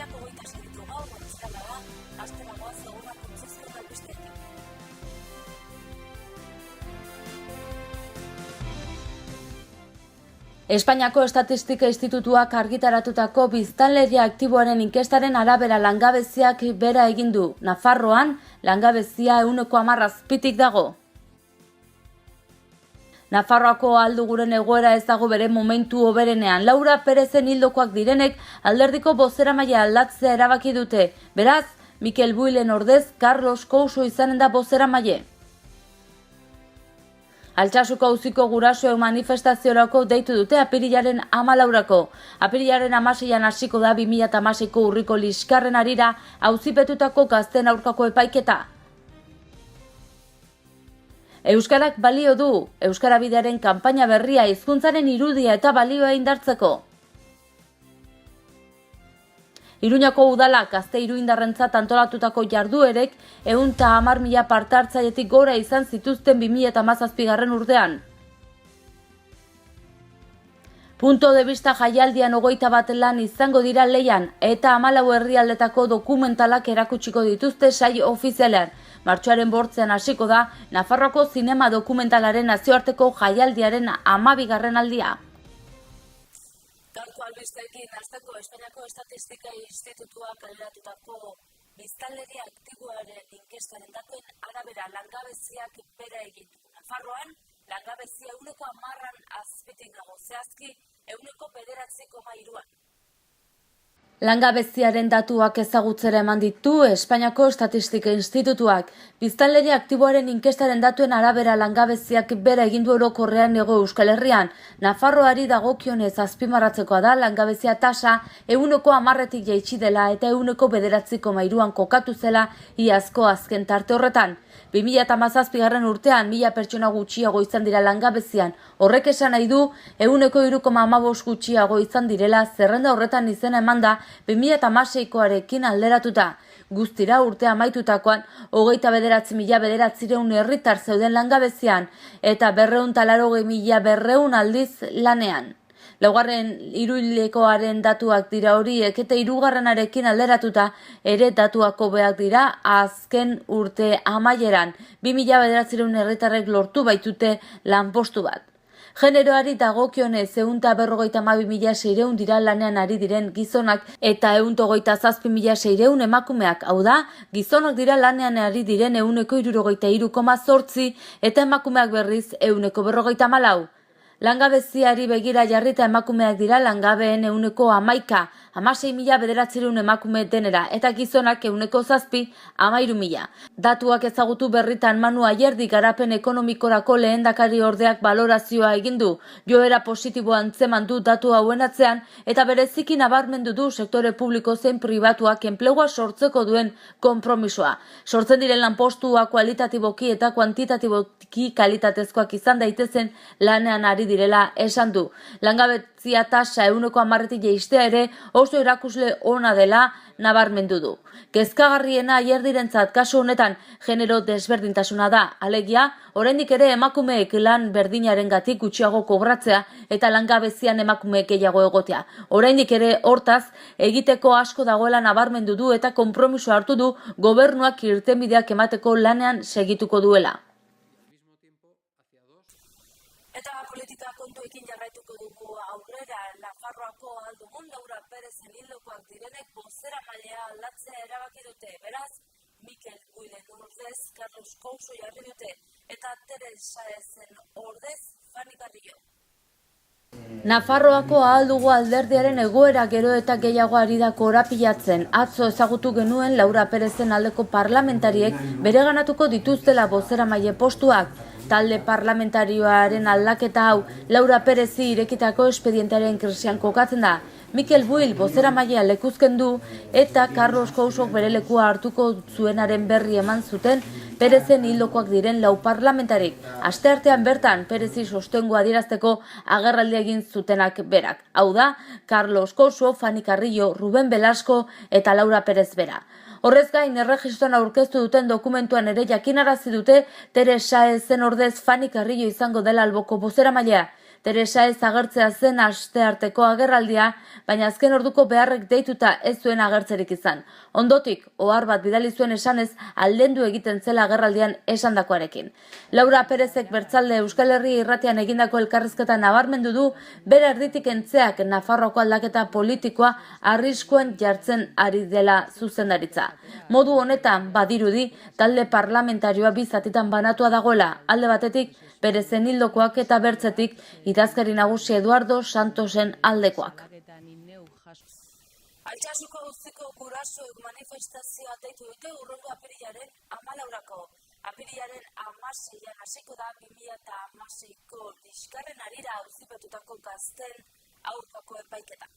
Urriak 27 gaur, bezala da, asteragoa zegoela kontzizio galbisteekin. Espainiako Estatistika Institutuak argitaratutako biztanleria aktiboaren inkestaren arabera langabeziak bera egin du. Nafarroan, langabezia 10% azpitik dago. Nafarroako alduguren egoera ez dago bere momentu hoberenean. Laura Perezen hildokoak direnek alderdiko bozeramailea aldatzea erabaki dute. Beraz, Mikel Builen ordez Carlos Couso izanen da bozeramaile. Altsasuko auziko gurasoek manifestaziorako deitu dute apirilaren 14rako. Apirilaren 16an hasiko da 2016ko urriko liskarren harira auzipetutako gazteen aurkako epaiketa. Euskarak balio du. Euskarabidearen kanpaina berria hizkuntzaren irudia eta balioa indartzeko. Iruñako udalak gazte iruindarrentzat antolatutako jarduerek 110.000 parte-hartzailetik gora izan zituzten 2017 urtean. Punto de vista jaialdian 21 lan izango dira leian eta 14 herrialdetako dokumentalak erakutsiko dituzte sail ofizialean. Martxoaren 8ean hasiko da Nafarroako zinema dokumentalaren nazioarteko jaialdiaren 12. aldia. Gaurko albisteekin hasteko Espainiako Estatistika Institutuak kaleratutako biztanleria aktiboaren inkestaren datuen arabera langabeziak bera egin du. Nafarroan, langabezia 10%an azpitik dago, zehazki 9,9%. Langabeziaren datuak ezagutzera eman ditu Espainiako Estatistika Institutuak. Biztanleria aktiboaren inkestaren datuen arabera langabeziak bera egin du orokorrean Hego Euskal Herrian. Nafarroari dagokionez azpimarratzekoa da langabezia tasa 10%tik jaitsi dela eta 9,9%an kokatu zela iazko azken tarte horretan. 2017 urtean 1000 pertsona gutxiago izan dira langabezian. Horrek esan nahi du 3,15% gutxiago izan direla zerrenda horretan izena emanda 2016koarekin alderatuta. Guztira urtea amaitutakoan 29.900 herritar zeuden langabezian eta 280.200 aldiz lanean. Laugarren hiruhilekoaren datuak dira horiek eta hirugarrenarekin alderatuta ere datuak hobeak dira azken urte amaieran. 2.900 herritarrek lortu baitute lanpostu bat. Generoari dagokionez 152.600 dira lanean ari diren gizonak eta 127.600 emakumeak. Hau da, gizonak dira lanean ari diren 163,8 eta emakumeak berriz 154. Langabeziari begira jarrita emakumeak dira langabeen 11%, 16.900 emakume denera, eta gizonak 7%, 13.000. Datuak ezagutu berritan Manu Ayerdi garapen ekonomikorako lehendakari ordeak balorazioa egin du. Joera positiboa antzeman du datu hauen atzean, eta bereziki nabarmendu du sektore publiko zein pribatuak enplegua sortzeko duen konpromisoa. Sortzen diren lanpostua kualitatiboki eta kuantitatiboki kalitatezkoak izan daitezen lanean ari direla esan du. Langabezia tasa 10%tik jaistea ere oso erakusle ona dela nabarmendu du. Kezkagarriena Ayerdirentzat kasu honetan genero desberdintasuna da. Alegia, oraindik ere emakumeek lan berdinarengatik gutxiago kobratzea eta langabezian emakumeek gehiago egotea. Oraindik ere hortaz egiteko asko dagoela nabarmendu du eta konpromiso hartu du gobernuak irtenbideak emateko lanean segituko duela. Eta politika kontuekin jarraituko dugu aurrera. Nafarroako aldugun Laura Perezen hildokoak direnek bozeramailea aldatzea erabaki dute. Beraz, Mikel Builen ordez Carlos Couso jarri dute eta Teresa Ezen ordez Fani Carrillo. Nafarroako ahaldugu alderdiaren egoera gero eta gehiago ari da korapilatzen. Atzo ezagutu genuen Laura Perezen aldeko parlamentariek bereganatuko dituztela bozeramaile postuak. Talde parlamentarioaren aldaketa hau Laura Perezi irekitako espedientearen krisian kokatzen da. Mikel Buil bozeramailea lekuzken du eta Carlos Cousok bere lekua hartuko zuenaren berri eman zuten Perezen hildokoak diren 4 parlamentarik. Asteartean bertan Perezi sostengua adierazteko agerraldia egin zutenak berak. Hau da, Carlos Couso, Fani Carrillo, Ruben Velasco eta Laura Perez bera. Horrez gain, erregistroan aurkeztu duten dokumentuan ere jakinarazi dute Teresa Ezen ordez Fani Carrillo izango dela alboko bozeramailea. Teresa ez agertzea zen astearteko agerraldia, baina azken orduko beharrek deituta ez zuen agertzerik izan. Ondotik, ohar bat bidali zuen esanez, aldendu egiten zela agerraldian esandakoarekin. Laura Perezek Bertzalde Euskal Herria Irratian egindako elkarrizketa nabarmendu du, bere erditik entzeak Nafarroako aldaketa politikoa arriskuen jartzen ari dela zuzendaritza. Modu honetan badirudi, talde parlamentarioa bi zatitan banatua dagoela, alde batetik bere zenildokoak eta bertzetik idazkari nagusi Eduardo Santosen aldekoak. Altsasuko auziko gurasoek manifestazioa deitu dute hurrengo apirilaren 14. Apirilaren 16an hasiko da 2016ko liskarren harira auzipetutako gazteen aurkako epaiketa.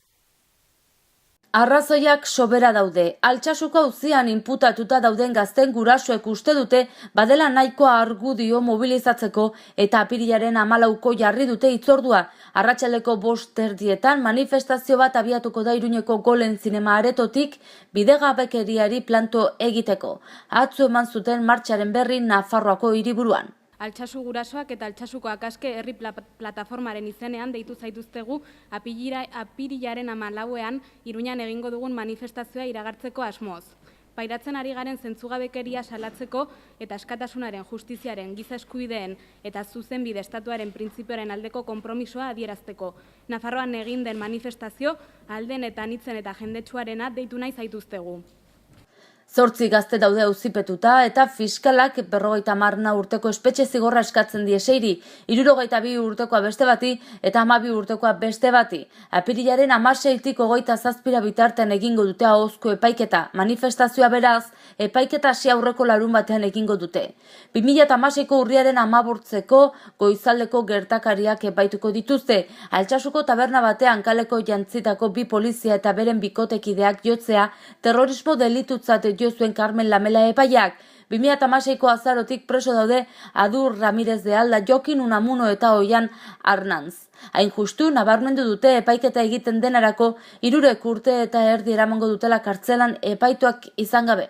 Arrazoiak sobera daude. Altsasuko auzian inputatuta dauden gazten gurasoek uste dute badela nahikoa argudio mobilizatzeko eta apirilaren 14ko jarri dute hitzordua. Arratsaldeko 5:00 manifestazio bat abiatuko da Iruñeko Golen zinema aretotik bidegabekeriari planto egiteko. Atzo eman zuten martxaren berri Nafarroako hiriburuan. Altsasu gurasoak eta Altsasuko akaske herri plataformaren izenean deitu zaituztegu apirilaren 14ean Iruñan egingo dugun manifestazioa iragartzeko asmoz. Pairatzen ari garen zentzugabekeria salatzeko eta askatasunaren, justiziaren, giza eskubideen eta zuzenbide estatuaren printzipioaren aldeko konpromisoa adierazteko. Nafarroan egin den manifestazio alden eta anitzen eta jendetsuarena deitu nahi zaituztegu. 8 gazte daude auzipetuta eta fiskalak 50 urteko espetxe zigorra eskatzen die 6-ri, 62 urtekoa beste bati eta 12 urtekoa beste bati. Apirilaren 16tik 27 bitartean egingo dute ahozko epaiketa. Manifestazioa beraz, epaiketa hasi aurreko larun batean egingo dute. 2016ko urriaren 15ko goizaldeko gertakariak epaituko dituzte. Altsasuko taberna batean kaleko jantzitako 2 polizia eta beren bikotekideak jotzea terrorismo delitutzat jo zuen Carmen Lamela epaiak. 2016ko azarotik preso daude Adur Ramirez de Alda, Jokin Unamuno eta Oian Arnanz. Hain justu, nabarmendu dute epaiketa egiten denarako 3 urte eta erdi eramango dutela kartzelan epaituak izan gabe.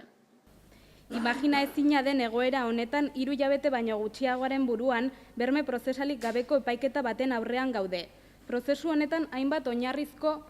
Imagina ezina den egoera honetan 3 hilabete baino gutxiagoaren buruan berme prozesalik gabeko epaiketa baten aurrean gaude. Prozesu honetan hainbat oinarrizko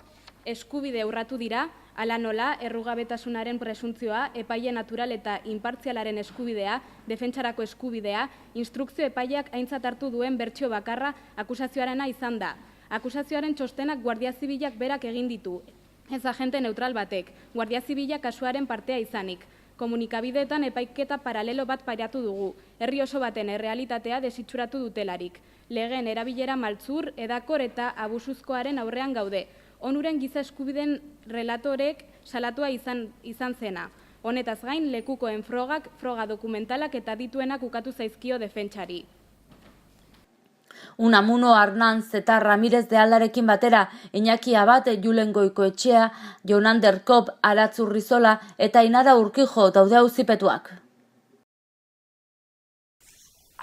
eskubide urratu dira, hala nola, errugabetasunaren presuntzioa, epaile natural eta inpartzialaren eskubidea, defentsarako eskubidea, instrukzio epaileak aintzat hartu duen bertsio bakarra akusazioarena izan da. Akusazioaren txostenak Guardia Zibilak berak egin ditu, ez agente neutral batek, Guardia Zibila kasuaren partea izanik. Komunikabideetan epaiketa paralelo bat pairatu dugu, herri oso baten errealitatea desitxuratu dutelarik. Legeen erabilera maltzur, edakor eta abusuzkoaren aurrean gaude. Onuren giza eskubideen relatorek salatua izan zena. Honetaz gain, lekukoen frogak, froga dokumentalak eta dituenak ukatu zaizkio defentsari. Unamuno, Arnanz eta Ramirez de Aldarekin batera, Iñaki Abate, Julen Goikoetxea, Jonander Kop, Aratz Urrizola eta Inara Urkijo daude auzipetuak.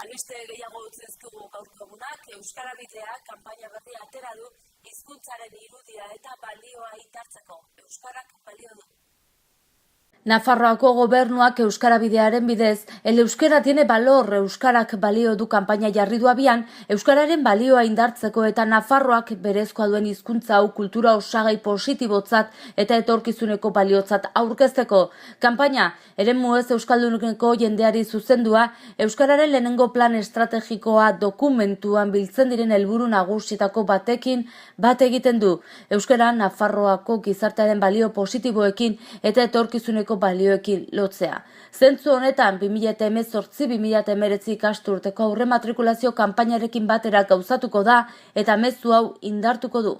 Albiste gehiago utzezkugu gaurko egunak, Euskara Bideak kanpaina berri atera du hizkuntzaren irudia eta balioa indartzeko. Euskarak balio du. Nafarroako gobernuak Euskara Bidearen bidez, el euskera tiene valor, Euskarak balio du kanpaina jarri du abian, Euskararen balioa indartzeko eta Nafarroak berezkoa duen hizkuntza hau kultura osagai positibotzat eta etorkizuneko baliotzat aurkezteko. Kanpaina, eremu ez euskalduneko jendeari zuzendua, Euskararen lehenengo plan estrategikoa dokumentuan biltzen diren helburu nagusietako batekin bat egiten du. Euskara Nafarroako gizartearen balio positiboekin eta etorkizuneko balioekin lotzea. Zentzu honetan 2018-2019 ikasturteko aurrematrikulazio kanpainarekin batera gauzatuko da eta mezu hau indartuko du.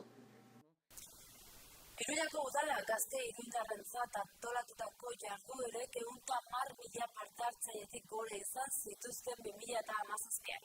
Iruñako udala gazte iruñarrentzat antolatutako jarduerek 110.000 parte hartzailetik gora izan zituzten 2017an.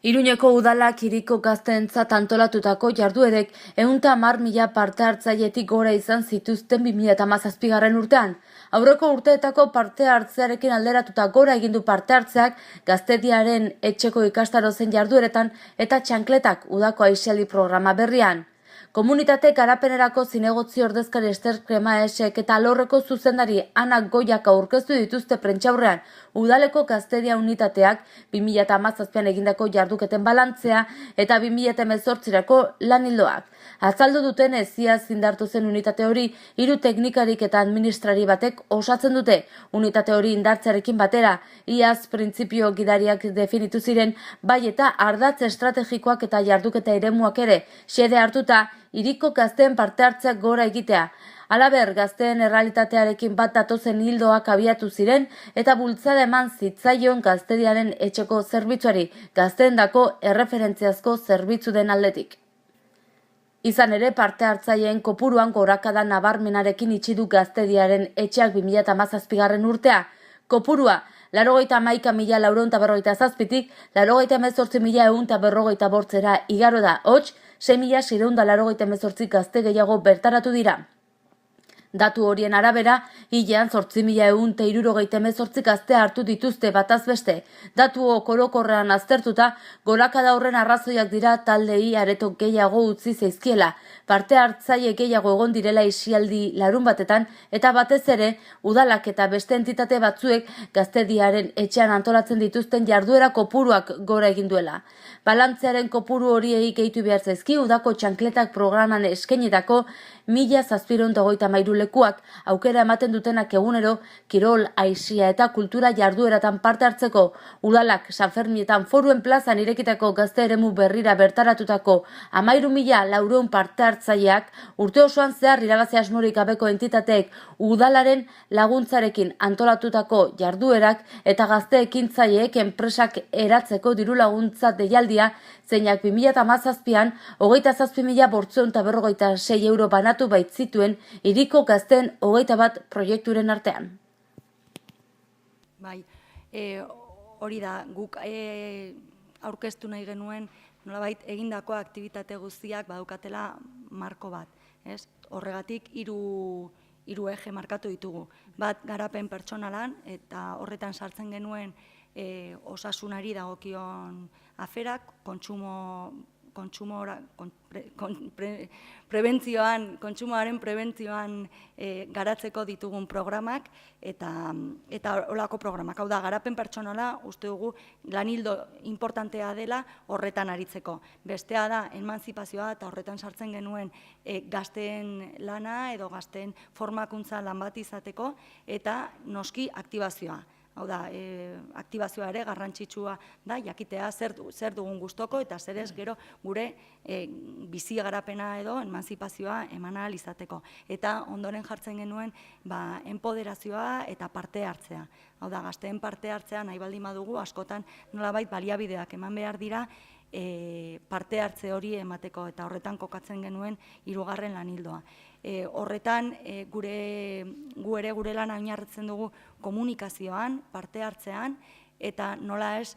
Iruñeko udalak hiriko gazteentzat antolatutako jarduerek 110.000 parte hartzailetik gora izan zituzten 2017 urtean. Aurreko urteetako parte hartzearekin alderatuta gora egin du parte hartzeak gaztediaren etxeko ikastaro zen jardueretan eta txankletak udako aisialdi programa berrian. Komunitate garapenerako zinegotzi ordezkari Ester Kremaesek eta alorreko zuzendari Ana Goiak aurkeztu dituzte prentsaurrean udaleko gaztedia unitateak 2017an egindako jarduketen balantzea eta 2018rako lan ildoak. Azaldu duten iaz indartu zen unitate hori 3 teknikarik eta administrari batek osatzen dute. Unitate hori indartzearekin batera, iaz printzipio gidariak definitu ziren, bai eta ardatz estrategikoak eta jarduketa eremuak ere xede hartuta hiriko gazteen parte hartzeak gora egitea. Halaber, gazteen errealitatearekin bat datozen hildoak abiatu ziren eta bultzada eman zitzaion gaztediaren etxeko zerbitzuari, gazteendako erreferentziazko zerbitzu den aldetik. Izan ere, parte hartzaileen kopuruan gorakada nabarmenarekin itxi du gaztediaren etxeak 2017 urtea. Kopurua, 81.457tik 88.155 igaro da, hots 6.688 gazte gehiago bertaratu dira. Datu horien arabera, hilean 8.168 gazte hartu dituzte bataz beste. Datu orokorrean aztertuta, gorakada horren arrazoiak dira taldei areto gehiago utzi zaizkiela. Parte hartzaile gehiago egon direla isialdi larun batetan, eta batez ere, udalak eta beste entitate batzuek gaztediaren etxean antolatzen dituzten jarduera kopuruak gora egin duela. Balantzearen kopuru horiei gehitu behar zaizki, udako txankletak programan eskenetako 1.753 lekuak aukera ematen dutenak egunero kirol, aisia eta kultura jardueratan parte hartzeko. Udalak Sanfermietan Foruen plazan irekitako gazte eremu berrira bertaratutako 13.400 parte hartzaileak urte osoan zehar irabazi asmorik gabeko entitateek udalaren laguntzarekin antolatutako jarduerak eta gazte ekintzaileek enpresak eratzeko diru laguntza deialdia zeinak 2017an 27.556 euro banatu baitzituen hiriko gazteen 21 proiekturen artean. Bai, hori da, guk aurkeztu nahi genuen nolabait egindako aktibitate guztiak badukatela marko bat, ez? Horregatik hiru eje markatu ditugu. Bat garapen pertsonalan eta horretan sartzen genuen osasunari dagokion aferak, kontsumoaren prebentzioan garatzeko ditugun programak eta holako programak. Hau da, garapen pertsonala uste dugu lanildo importantea dela horretan aritzeko. Bestea da, emantzipazioa eta horretan sartzen genuen gazteen lana edo gazteen formakuntza lan bat izateko eta noski aktibazioa. Hau da, aktibazioa ere garrantzitsua da, jakitea zer dugun gustoko eta zer ez gero gure bizi garapena edo emantzipazioa eman ahal izateko. Eta ondoren jartzen genuen enpoderazioa eta parte hartzea. Hau da, gazteen parte hartzea nahi baldin badugu askotan nolabait baliabideak eman behar dira parte hartze hori emateko eta horretan kokatzen genuen 3. lanildoa. Horretan, gu ere gure lan oinarritzen dugu komunikazioan, parte hartzean, eta nola ez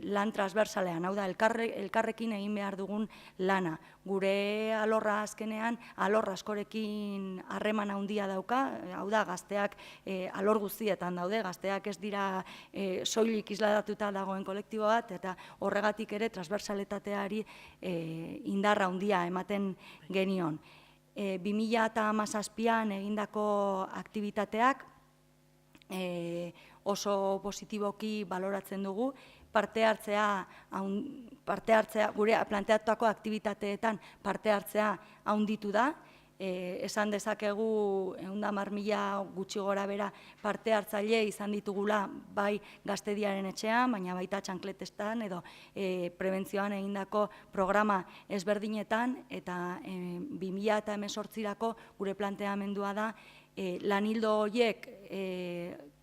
lan transversalean, hau da, elkarrekin egin behar dugun lana. Gure alorra azkenean, alor askorekin harreman handia dauka, hau da, gazteak alor guztietan daude, gazteak ez dira soilik isladatuta dagoen kolektibo bat, eta horregatik ere transversaletateari indarra handia ematen genion. 2017an egindako aktibitateak oso positiboki baloratzen dugu, parte hartzea, gure planteatutako aktibitateetan parte hartzea handitu da, esan dezakegu 110.000 gutxi gora bera parte hartzaile izan ditugula bai gaztediaren etxean, baina baita txankletestan edo prebentzioan egindako programa ezberdinetan eta 2018rako gure planteamendua da lanildo horiek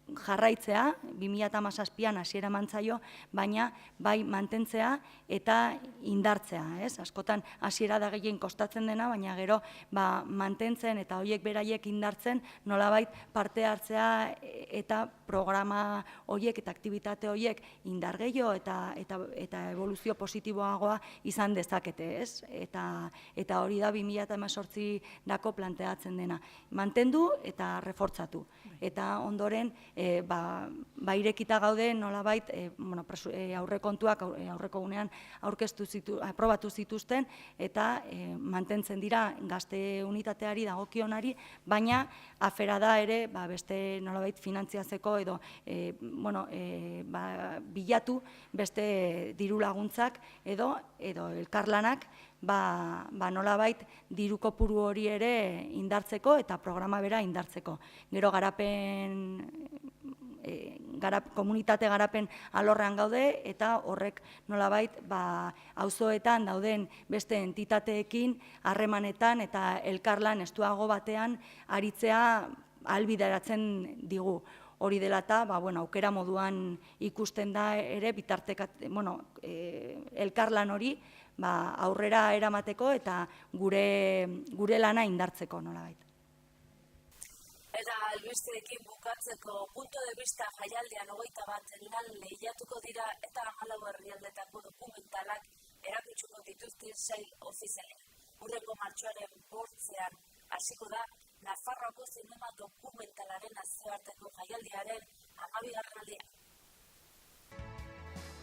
jarraitzea, 2017an hasiera eman zaio, baina bai mantentzea eta indartzea. Askotan hasiera da gehien kostatzen dena, baina gero mantentzen eta horiek beraiek indartzen nolabait parte hartzea eta programa horiek eta aktibitate horiek indar gehiago eta evoluzio positiboagoa izan dezakete. Eta hori da 2018rako planteatzen dena. Mantendu eta refortzatu. Eta ondoren irekita gaude nolabait aurrekontuak aurreko gunean aprobatu zituzten eta mantentzen dira gazte unitateari dagokionari, baina afera da ere beste nolabait finantziatzeko edo bilatu beste diru laguntzak edo elkarlanak nolabait diru kopuru hori ere indartzeko eta programa bera indartzeko. Gero komunitate garapen alorrean gaude eta horrek nolabait auzoetan dauden beste entitateekin harremanetan eta elkarlan estuago batean aritzea ahalbideratzen digu. Hori dela eta aukera moduan ikusten da ere elkarlan hori aurrera eramateko eta gure lana indartzeko nolabait. Eta albisteekin bukatzeko punto de vista jaialdian 21 lan lehiatuko dira eta 14 herrialdetako dokumentalak erakutsuko dituzte sail ofizialean. Hurrengo martxoaren 8ean hasiko da Nafarroako zinema dokumentalaren nazioarteko jaialdiaren 12. aldia.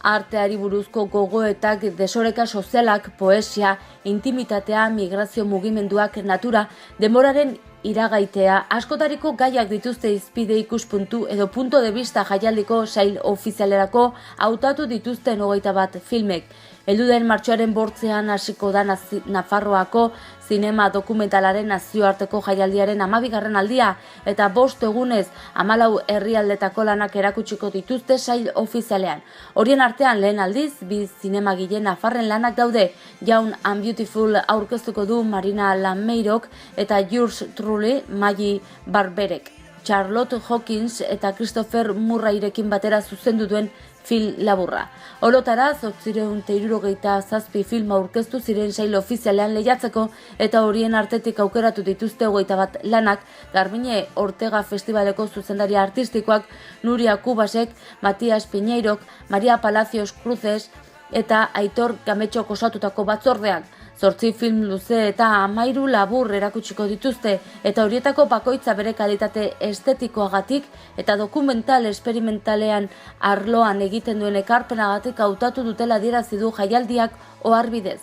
Arteari buruzko gogoetak, desoreka sozialak, poesia, intimitatea, migrazio mugimenduak, natura, denboraren iragaitea, askotariko gaiak dituzte hizpide ikuspuntu edo punto de vista jaialdiko sail ofizialerako hautatu dituzten 21 filmek. Helduden martxoaren 8ean hasiko da Nafarroako zinema dokumentalaren nazioarteko jaialdiaren 12. aldia eta 5 egunez 14 herrialdetako lanak erakutsiko dituzte sail ofizialean. Horien artean lehen aldiz, 2 zinemagile nafarren lanak daude. Young and Beautiful aurkeztuko du Marina Lameirok eta Yours Truly Maggie Barberek. Charlotte Hawkins eta Christopher Murrayrekin batera zuzendu duen film laburra. Orotara 867 filma aurkeztu ziren sail ofizialean lehiatzeko eta horien artetik aukeratu dituzte 21 lanak Garbiñe Ortega Festivaleko zuzendari artistikoak Nuria Kubasek, Matias Piñeirok, Maria Palacios Cruces eta Aitor Gametxok osatutako batzordeak. 8 film luze eta 13 labur erakutsiko dituzte eta horietako bakoitza bere kalitate estetikoagatik eta dokumental esperimentalean arloan egiten duen ekarpenagatik hautatu dutela adierazi du jaialdiak oharbidez.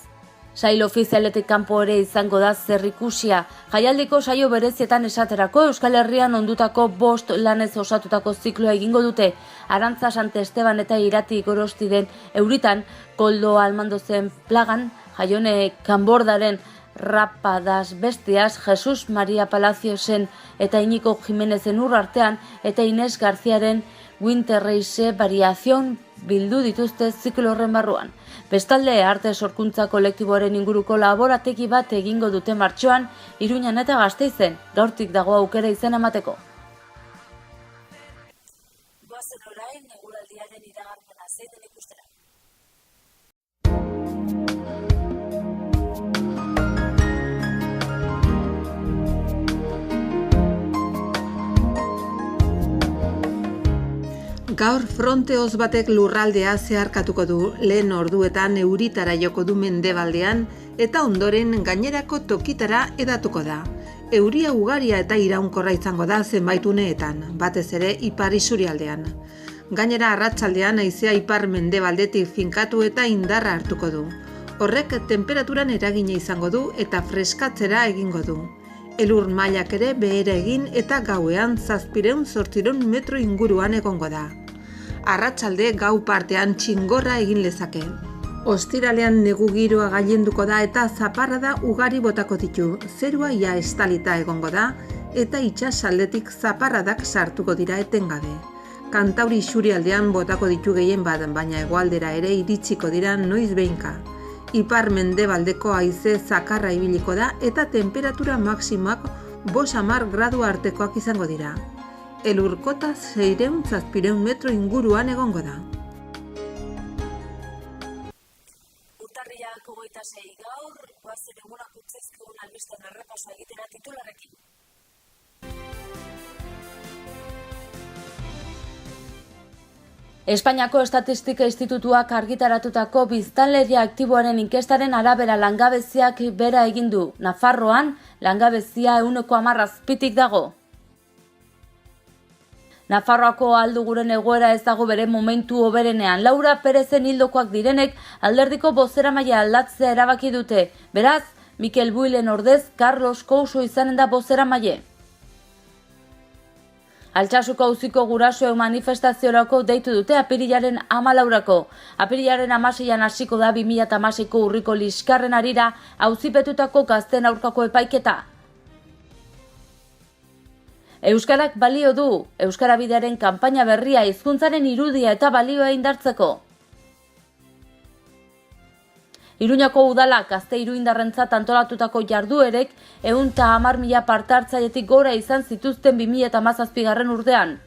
Sail ofizialetik kanpo ere izango da zerikusia. Jaialdiko saio berezietan esaterako Euskal Herrian ondutako 5 lanez osatutako zikloa egingo dute. Arantza Sante Esteban eta Irati Gorostiren Euritan, Koldo Almandozen Plagan, Jaione Kanbordaren Rapa das Bestias, Jesus Maria Palaciosen eta Iñigo Jimenezen Urartean eta Ines Garziaren Winter Race Variación bildu dituzte ziklo horren barruan. Bestalde, arte sorkuntza kolektiboaren inguruko laborategi bat egingo dute martxoan, Iruñan eta Gasteizen, gaurtik dago aukera izena emateko. Goazen orain, eguraldiaren iragarpena zein den ikustera. Gaur fronte hoz batek lurraldea zeharkatuko du, lehen orduetan euritara joko du mendebaldean eta ondoren gainerako tokitara edatuko da. Euria ugaria eta iraunkorra izango da zenbait uneetan, batez ere ipar isurialdean. Gainera arratsaldean haizea ipar mendebaldetik finkatu eta indarra hartuko du. Horrek temperaturan eragina izango du eta freskatzera egingo du. Elur mailak ere behera egin eta gauean 700-800 metro inguruan egongo da. Arratsalde gau partean txingorra egin lezake. Ostiralean negu giroa gailenduko da eta zaparrada ugari botako ditu. Zerua ia estalita egongo da eta itsasaldetik zaparradak sartuko dira etengabe. Kantauri isurialdean botako ditu gehien bat, baina hegoaldera ere iritsiko dira noiz behinka. Ipar mendebaldeko haize zakarra ibiliko da eta temperatura maksimoak 5-10 gradu artekoak izango dira. Elurkota 600-700 metro inguruan egongo da. Urtarrilak 26 gaur, goazen egunak utzezkigun albisten errepasoa egitera titularrekin. Espainiako Estatistika Institutuak argitaratutako biztanleria aktiboaren inkestaren arabera langabeziak bera egin du. Nafarroan langabezia 10% azpitik dago. Nafarroako alduguren egoera ez dago bere momentu hoberenean. Laura Perezen hildokoak direnek alderdiko bozeramailea aldatzea erabaki dute. Beraz, Mikel Builen ordez Carlos Couso izanen da bozeramaile. Altsasuko auziko gurasoek manifestaziorako deitu dute apirilaren 14rako. Apirilaren 16an hasiko da 2016ko urriko liskarren harira auzipetutako gazteen aurkako epaiketa. Euskarak balio du, Euskara Bidearen kanpaina berria hizkuntzaren irudia eta balioa indartzeko. Iruñako udalak gazte iruindarrentzat antolatutako jarduerek 110.000 parte-hartzailetik gora izan zituzten 2017 urtean.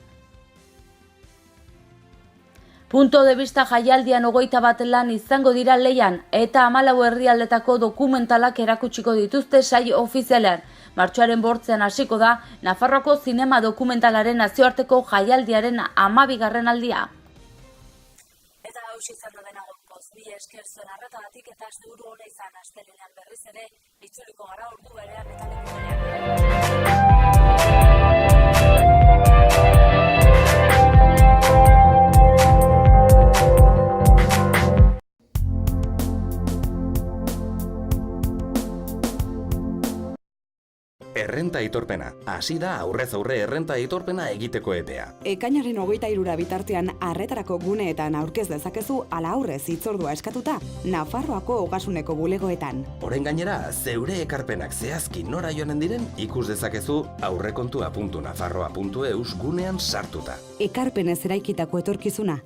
Punto de vista jaialdian 21 lan izango dira leian eta 14 herrialdetako dokumentalak erakutsiko dituzte saio ofizialean. Martxoaren 8ean hasiko da Nafarroako zinema dokumentalaren nazioarteko jaialdiaren 12. aldia. Eta hausi izan da dena gaurkoz, mila esker zuen arretagatik eta seguru ona izan astelehenean berriz ere itzuliko gara ordu berean eta leku berean. Errenta aitorpena. Hasi da aurrez aurre errenta aitorpena egiteko epea. Ekainaren 23 bitartean arretarako guneetan aurkez dezakezu ala aurrez hitzordua eskatuta Nafarroako Ogasuneko bulegoetan. Orain gainera, zeure ekarpenak zehazki nora joanen diren ikus dezakezu aurrekontua.nafarroa.eus gunean sartuta. Ekarpenez eraikitako etorkizuna.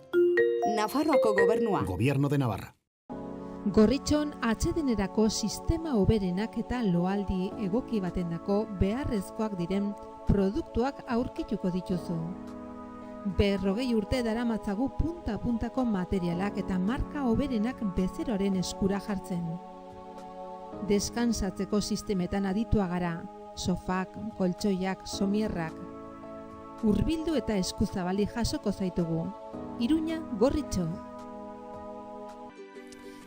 Nafarroako Gobernua. Gobierno de Navarra. Gorritxon atsedenerako sistema hoberenak eta loaldi egoki batendako beharrezkoak diren produktuak aurkituko dituzu. 40 urte daramatzagu punta-puntako materialak eta marka hoberenak bezeroaren eskura jartzen. Deskansatzeko sistemetan aditua gara, sofak, koltsoiak, somierrak. Hurbildu eta eskuzabali jasoko zaitugu. Iruña, Gorritxo.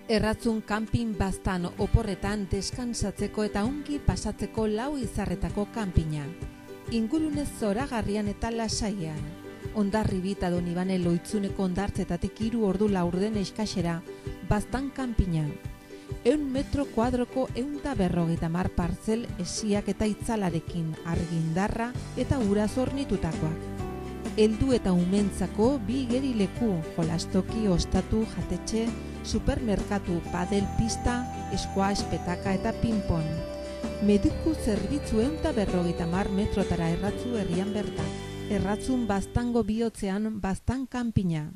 Erratzun kanpin baztan oporretan deskansatzeko eta ongi pasatzeko 4 izarretako kanpina. Ingurune zoragarrian eta lasaian. Hondarribi eta Donibane Loitzuneko hondartzetatik 3 ordu laurden eskasera, baztan kanpina. 100 metro kuadroko 150 partzel esiak eta itzalarekin, argindarra eta uraz hornitutakoak. Heldu eta umentzako 2 igerileku, jolastoki, ostatu, jatetxe, supermerkatu, padel pista, squash, petaka eta ping-pong. Mediku zerbitzu 150 metrotara erratzu herrian bertan. Erratzun baztango bihotzean baztan kanpina.